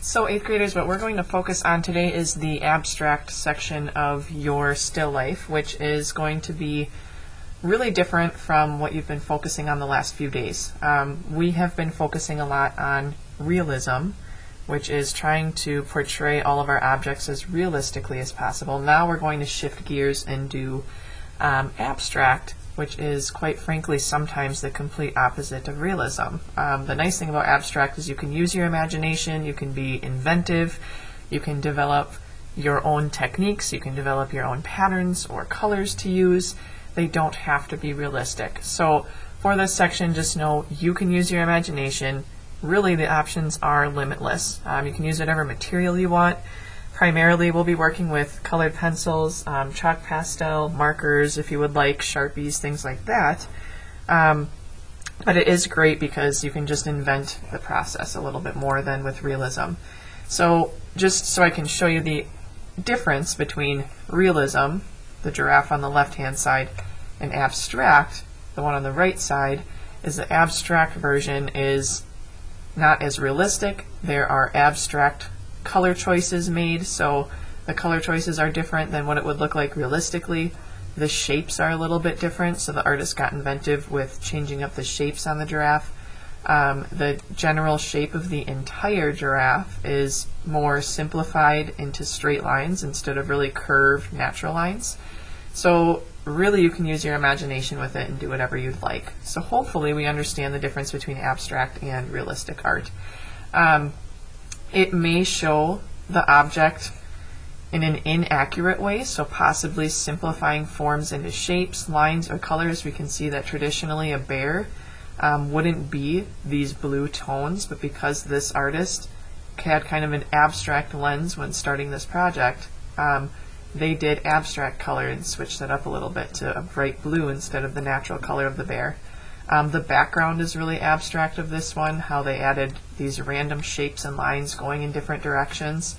So 8th graders, what we're going to focus on today is the abstract section of your still life, which is going to be really different from what you've been focusing on the last few days. We have been focusing a lot on realism, which is trying to portray all of our objects as realistically as possible. Now we're going to shift gears and do abstract, which is quite frankly sometimes the complete opposite of realism. The nice thing about abstract is you can use your imagination, you can be inventive, you can develop your own techniques, you can develop your own patterns or colors to use. They don't have to be realistic. So for this section, just know you can use your imagination. Really, the options are limitless. You can use whatever material you want. Primarily, we'll be working with colored pencils, chalk pastel, markers, if you would like, Sharpies, things like that. But it is great because you can just invent the process a little bit more than with realism. So just so I can show you the difference between realism, the giraffe on the left-hand side, and abstract, the one on the right side, is the abstract version is not as realistic. There are abstract color choices made, so the color choices are different than what it would look like realistically. The shapes are a little bit different, so the artist got inventive with changing up the shapes on the giraffe. The general shape of the entire giraffe is more simplified into straight lines instead of really curved natural lines. So really you can use your imagination with it and do whatever you'd like. So hopefully we understand the difference between abstract and realistic art. It may show the object in an inaccurate way, so possibly simplifying forms into shapes, lines, or colors. We can see that traditionally a bear wouldn't be these blue tones, but because this artist had kind of an abstract lens when starting this project, they did abstract color and switched that up a little bit to a bright blue instead of the natural color of the bear. The background is really abstract of this one, how they added these random shapes and lines going in different directions.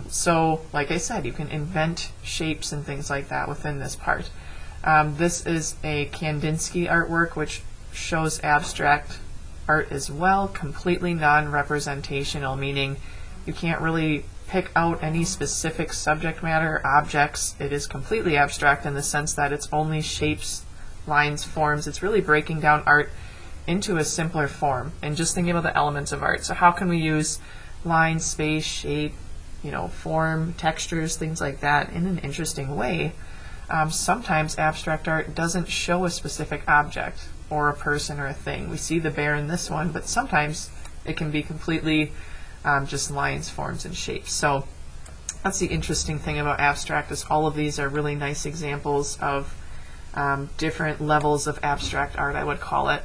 So, like I said, you can invent shapes and things like that within this part. This is a Kandinsky artwork, which shows abstract art as well, completely non-representational, meaning you can't really pick out any specific subject matter or objects. It is completely abstract in the sense that it's only shapes, lines, forms. It's really breaking down art into a simpler form and just thinking about the elements of art. So how can we use line, space, shape, form, textures, things like that in an interesting way? Sometimes abstract art doesn't show a specific object or a person or a thing. We see the bear in this one, but sometimes it can be completely just lines, forms, and shapes. So that's the interesting thing about abstract, is all of these are really nice examples of different levels of abstract art, I would call it.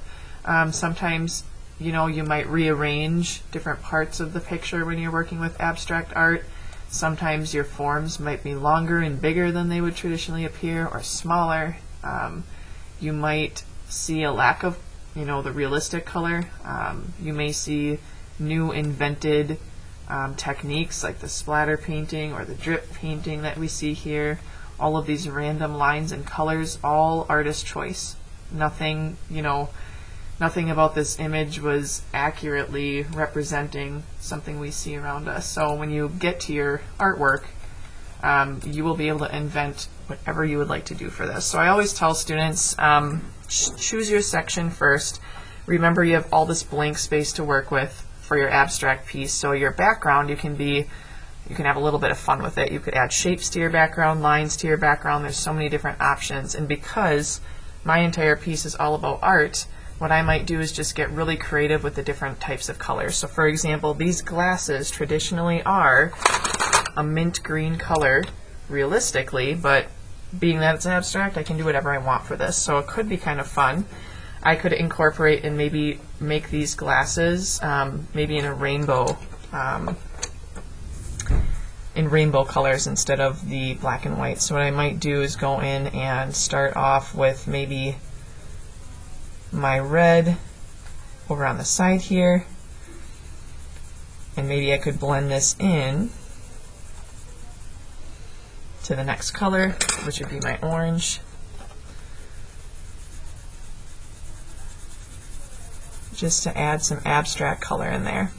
Sometimes, you might rearrange different parts of the picture when you're working with abstract art. Sometimes your forms might be longer and bigger than they would traditionally appear, or smaller. You might see a lack of, the realistic color. You may see new invented techniques like the splatter painting or the drip painting that we see here. All of these random lines and colors, all artist choice. Nothing, nothing about this image was accurately representing something we see around us. So when you get to your artwork, you will be able to invent whatever you would like to do for this. So I always tell students, choose your section first. Remember, you have all this blank space to work with for your abstract piece. So your background, you can have a little bit of fun with it. You could add shapes to your background, lines to your background. There's so many different options. And because my entire piece is all about art, what I might do is just get really creative with the different types of colors. So for example, these glasses traditionally are a mint green color realistically, but being that it's abstract, I can do whatever I want for this. So it could be kind of fun. I could incorporate and maybe make these glasses maybe in a rainbow, in rainbow colors instead of the black and white. So what I might do is go in and start off with maybe my red over on the side here, and maybe I could blend this in to the next color, which would be my orange. Just to add some abstract color in there.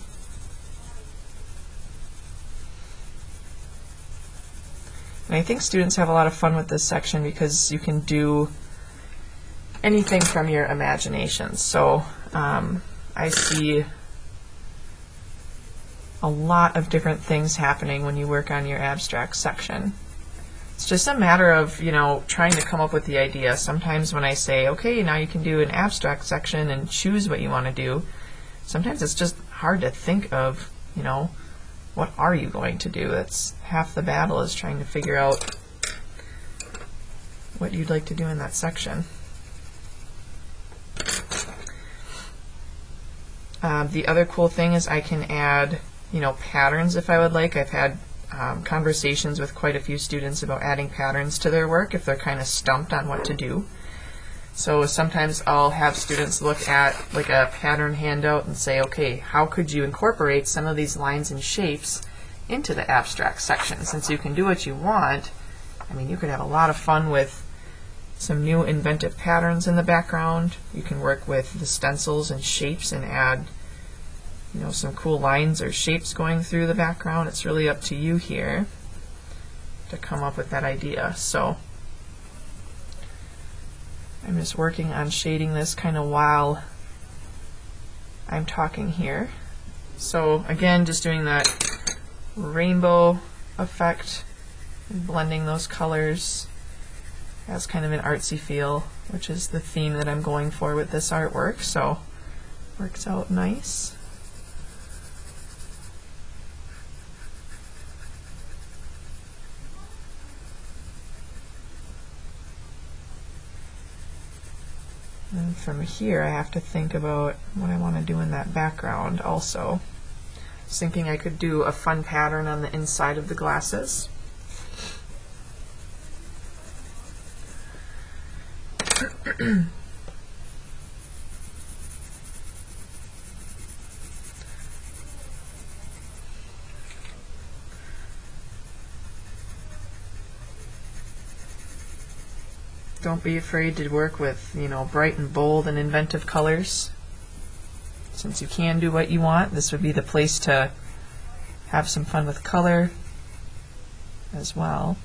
I think students have a lot of fun with this section because you can do anything from your imagination. So I see a lot of different things happening when you work on your abstract section. It's just a matter of, trying to come up with the idea. Sometimes when I say, okay, now you can do an abstract section and choose what you want to do, sometimes it's just hard to think of, what are you going to do? That's half the battle, is trying to figure out what you'd like to do in that section. The other cool thing is I can add, patterns if I would like. I've had conversations with quite a few students about adding patterns to their work if they're kind of stumped on what to do. So sometimes I'll have students look at like a pattern handout and say, okay, how could you incorporate some of these lines and shapes into the abstract section? Since you can do what you want, you could have a lot of fun with some new inventive patterns in the background. You can work with the stencils and shapes and add some cool lines or shapes going through the background. It's really up to you here to come up with that idea. So I'm just working on shading this kind of while I'm talking here. So again, just doing that rainbow effect and blending those colors has kind of an artsy feel, which is the theme that I'm going for with this artwork. So works out nice. And from here I have to think about what I want to do in that background also. I was thinking I could do a fun pattern on the inside of the glasses. Don't be afraid to work with, bright and bold and inventive colors. Since you can do what you want, this would be the place to have some fun with color as well.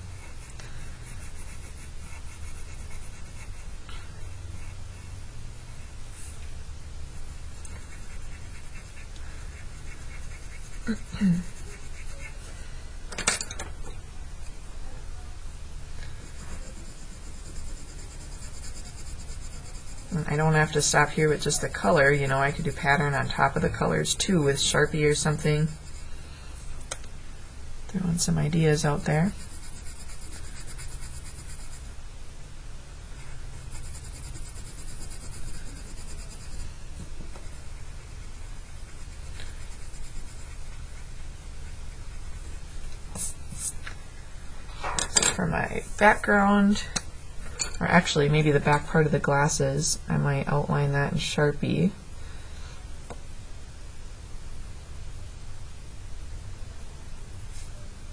I don't have to stop here with just the color, I could do pattern on top of the colors too with Sharpie or something. Throwing some ideas out there. So for my background, or actually maybe the back part of the glasses, I might outline that in Sharpie.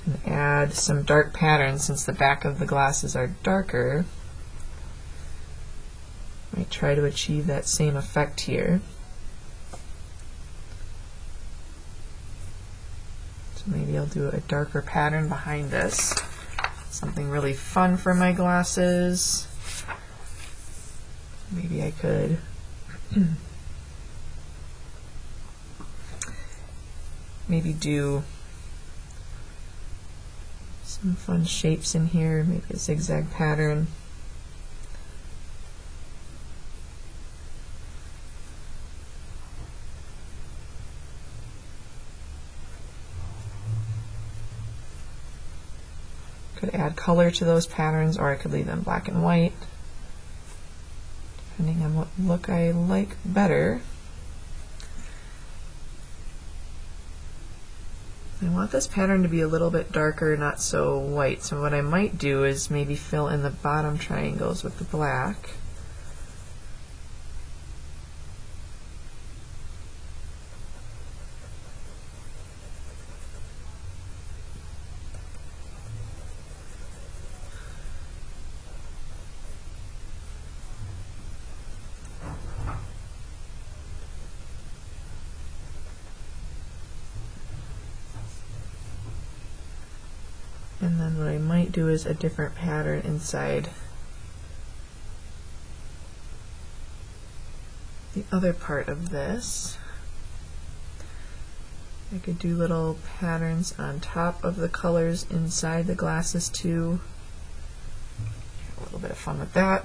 And add some dark patterns since the back of the glasses are darker. Might try to achieve that same effect here. So maybe I'll do a darker pattern behind this. Something really fun for my glasses. Maybe I could maybe do some fun shapes in here, maybe a zigzag pattern. Could add color to those patterns, or I could leave them black and white, depending on what look I like better. I want this pattern to be a little bit darker, not so white. So what I might do is maybe fill in the bottom triangles with the black. And then what I might do is a different pattern inside the other part of this. I could do little patterns on top of the colors inside the glasses too. A little bit of fun with that.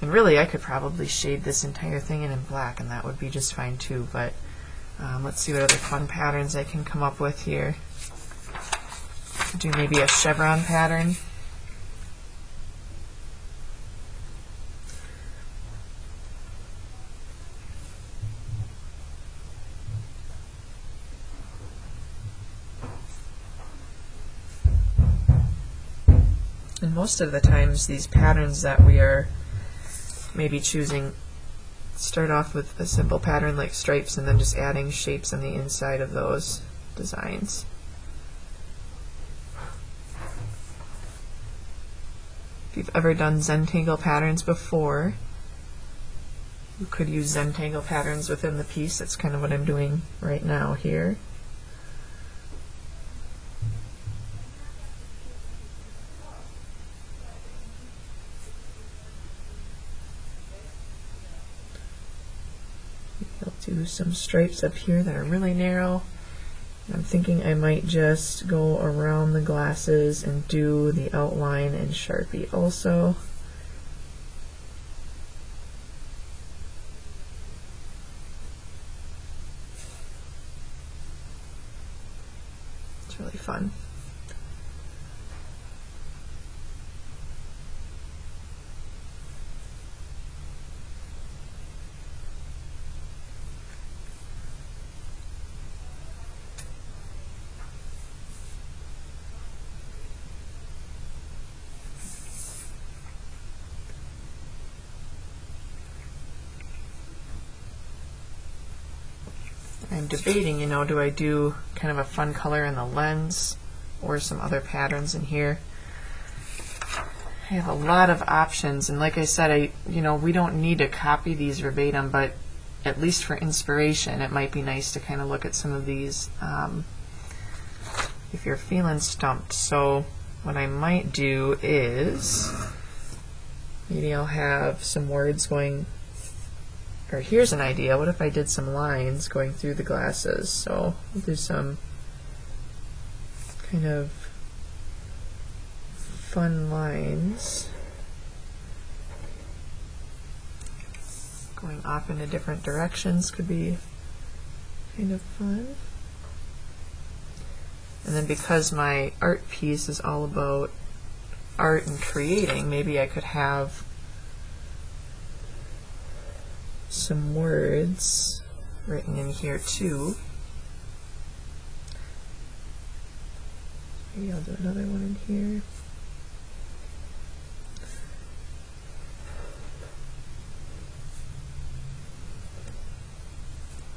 And really I could probably shade this entire thing in black and that would be just fine too, but let's see what other fun patterns I can come up with here. Do maybe a chevron pattern. And most of the times these patterns that we are maybe choosing start off with a simple pattern like stripes and then just adding shapes on the inside of those designs. If you've ever done Zentangle patterns before, you could use Zentangle patterns within the piece. That's kind of what I'm doing right now here. I'll do some stripes up here that are really narrow. I'm thinking I might just go around the glasses and do the outline in Sharpie also. It's really fun. I'm debating, do I do kind of a fun color in the lens or some other patterns in here? I have a lot of options, and like I said, we don't need to copy these verbatim, but at least for inspiration, it might be nice to kind of look at some of these if you're feeling stumped. So what I might do is maybe I'll have some words going. Or here's an idea, what if I did some lines going through the glasses? So I'll do some kind of fun lines going off into different directions could be kind of fun. And then because my art piece is all about art and creating, maybe I could have some words written in here too. Maybe I'll do another one in here.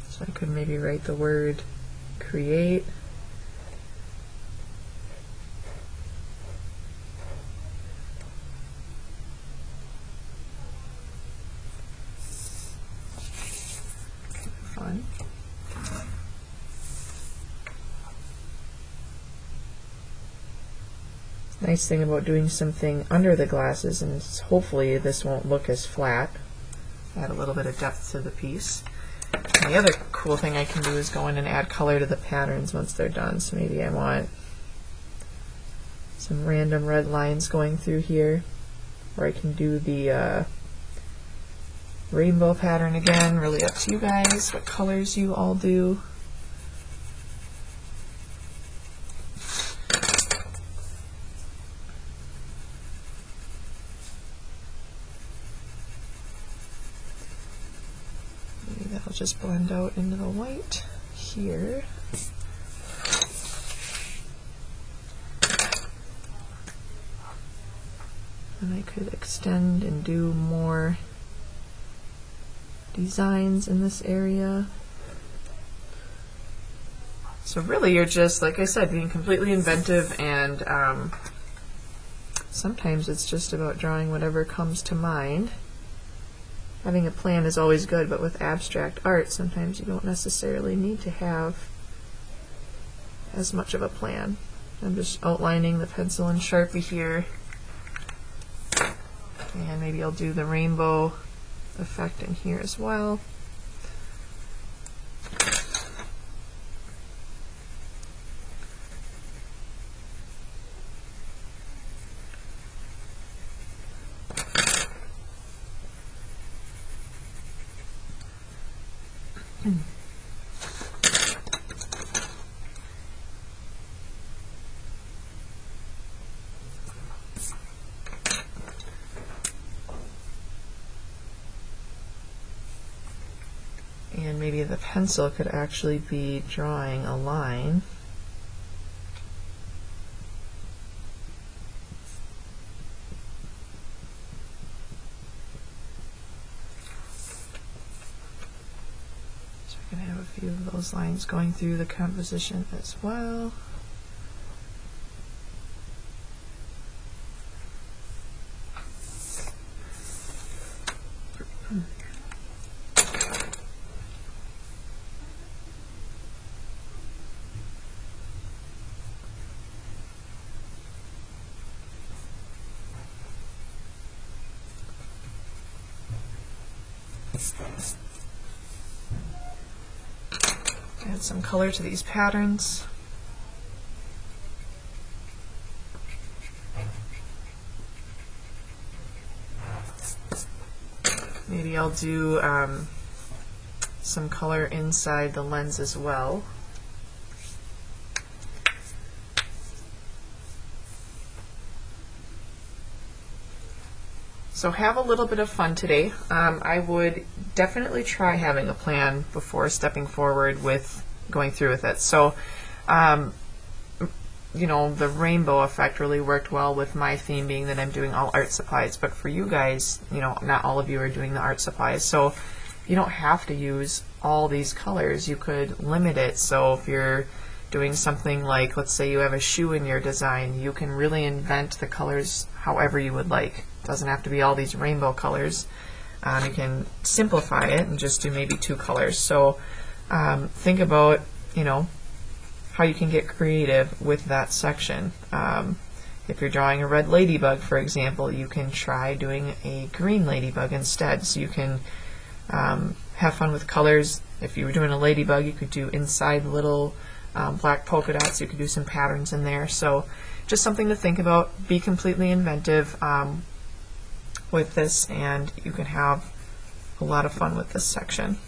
So I could maybe write the word create. Fun. Nice thing about doing something under the glasses, and hopefully this won't look as flat. Add a little bit of depth to the piece. And the other cool thing I can do is go in and add color to the patterns once they're done. So maybe I want some random red lines going through here, or I can do the rainbow pattern again. Really up to you guys what colors you all do. Maybe that'll just blend out into the white here. And I could extend and do more designs in this area. So really you're just, like I said, being completely inventive, and sometimes it's just about drawing whatever comes to mind. Having a plan is always good, but with abstract art sometimes you don't necessarily need to have as much of a plan. I'm just outlining the pencil and Sharpie here, and maybe I'll do the rainbow effect in here as well. And maybe the pencil could actually be drawing a line. So I can have a few of those lines going through the composition as well. Add some color to these patterns. Maybe I'll do some color inside the lens as well. So have a little bit of fun today. I would definitely try having a plan before stepping forward with going through with it. So, you know, the rainbow effect really worked well with my theme being that I'm doing all art supplies. But for you guys, you know, not all of you are doing the art supplies. So you don't have to use all these colors. You could limit it. So if you're doing something like, let's say you have a shoe in your design, you can really invent the colors however you would like. It doesn't have to be all these rainbow colors. You can simplify it and just do maybe 2 colors. So think about, you know, how you can get creative with that section. If you're drawing a red ladybug, for example, you can try doing a green ladybug instead. So you can have fun with colors. If you were doing a ladybug, you could do inside little black polka dots. You could do some patterns in there. So just something to think about. Be completely inventive with this, and you can have a lot of fun with this section.